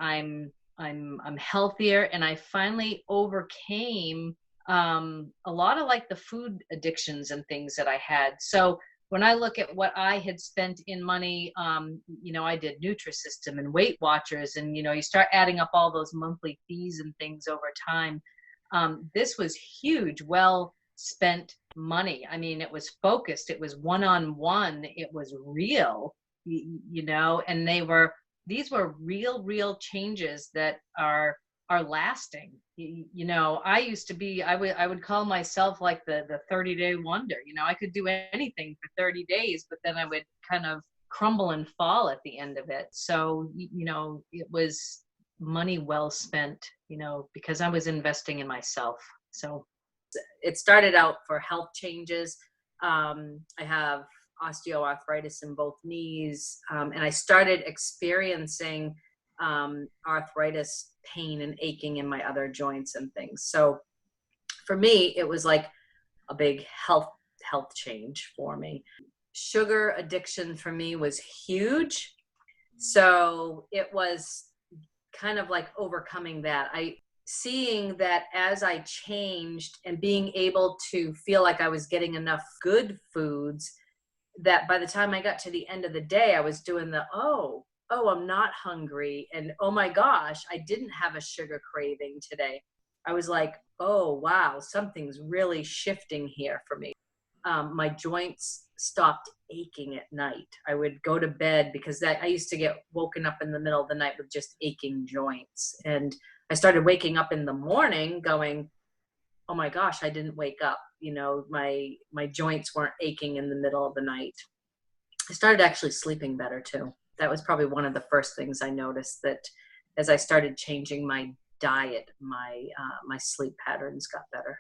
I'm healthier, and I finally overcame a lot of like the food addictions and things that I had. So when I look at what I had spent in money, I did Nutrisystem and Weight Watchers, and you start adding up all those monthly fees and things over time. This was huge, well spent money. I mean, it was focused, it was one on one, it was real, and these were real changes that are lasting. I used to be, I would call myself like the 30-day wonder. I could do anything for 30 days, but then I would kind of crumble and fall at the end of it. So, it was money well spent, because I was investing in myself. So it started out for health changes. I have osteoarthritis in both knees, and I started experiencing arthritis pain and aching in my other joints and things. So for me, it was like a big health change for me. Sugar addiction for me was huge. So it was kind of like overcoming that. Seeing that as I changed and being able to feel like I was getting enough good foods, that by the time I got to the end of the day, I was doing oh, I'm not hungry. And oh my gosh, I didn't have a sugar craving today. I was like, oh, wow, something's really shifting here for me. My joints stopped aching at night. I would go to bed because I used to get woken up in the middle of the night with just aching joints. And I started waking up in the morning going, oh my gosh, I didn't wake up. My joints weren't aching in the middle of the night. I started actually sleeping better too. That was probably one of the first things I noticed, that as I started changing my diet, my sleep patterns got better.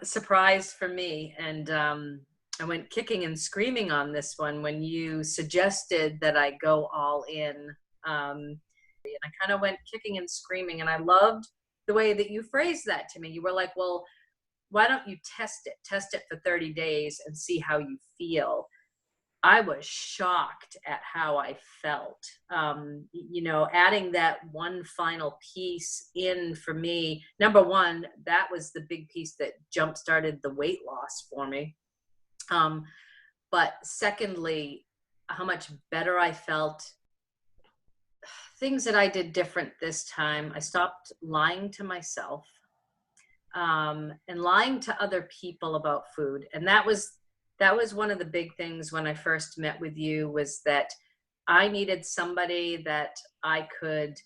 A surprise for me, and I went kicking and screaming on this one when you suggested that I go all in. And I kind of went kicking and screaming, and I loved the way that you phrased that to me. You were like, well, why don't you test it for 30 days and see how you feel. I was shocked at how I felt. Adding that one final piece in for me, number one, that was the big piece that jump-started the weight loss for me. But secondly, how much better I felt. Things that I did different this time: I stopped lying to myself, and lying to other people about food. And that was one of the big things when I first met with you, was that I needed somebody that I could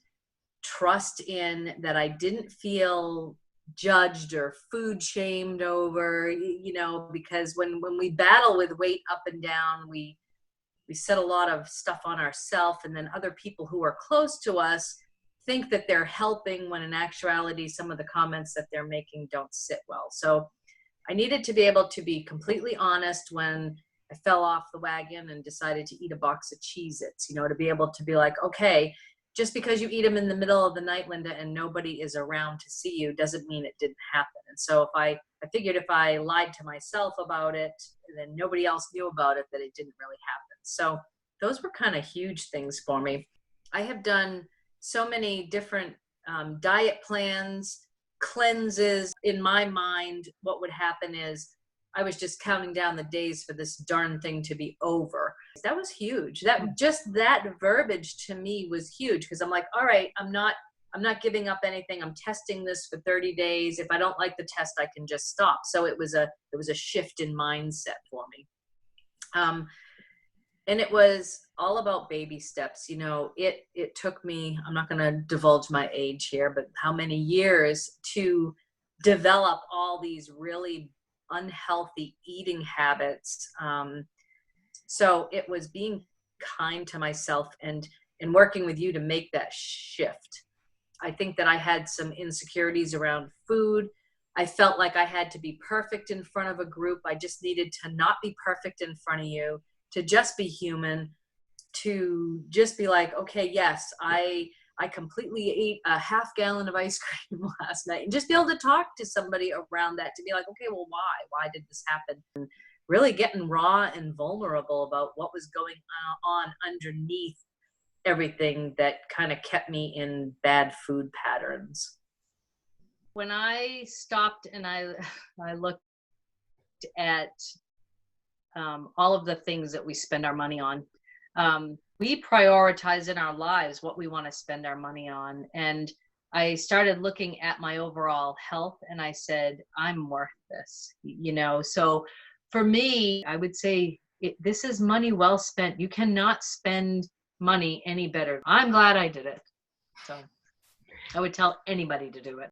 trust in, that I didn't feel judged or food shamed over, because when we battle with weight up and down, we set a lot of stuff on ourselves, and then other people who are close to us think that they're helping, when in actuality, some of the comments that they're making don't sit well. So I needed to be able to be completely honest when I fell off the wagon and decided to eat a box of Cheez-Its, to be able to be like, okay, just because you eat them in the middle of the night, Lynda, and nobody is around to see you, doesn't mean it didn't happen. And so I figured if I lied to myself about it, and then nobody else knew about it, that it didn't really happen. So those were kind of huge things for me. I have done so many different diet plans, cleanses. In my mind, what would happen is I was just counting down the days for this darn thing to be over. That was huge. That verbiage to me was huge, because I'm like, all right, I'm not giving up anything. I'm testing this for 30 days. If I don't like the test, I can just stop. So it was a shift in mindset for me. And it was all about baby steps. It took me, I'm not going to divulge my age here, but how many years to develop all these really unhealthy eating habits. So it was being kind to myself and working with you to make that shift. I think that I had some insecurities around food. I felt like I had to be perfect in front of a group. I just needed to not be perfect in front of you, to just be human, to just be like, okay, yes, I completely ate a half gallon of ice cream last night, and just be able to talk to somebody around that, to be like, okay, well, why did this happen? And really getting raw and vulnerable about what was going on underneath everything that kind of kept me in bad food patterns. When I stopped and I looked at all of the things that we spend our money on, we prioritize in our lives what we want to spend our money on. And I started looking at my overall health and I said, I'm worth this, you know? So for me, I would say this is money well spent. You cannot spend money any better. I'm glad I did it. So I would tell anybody to do it.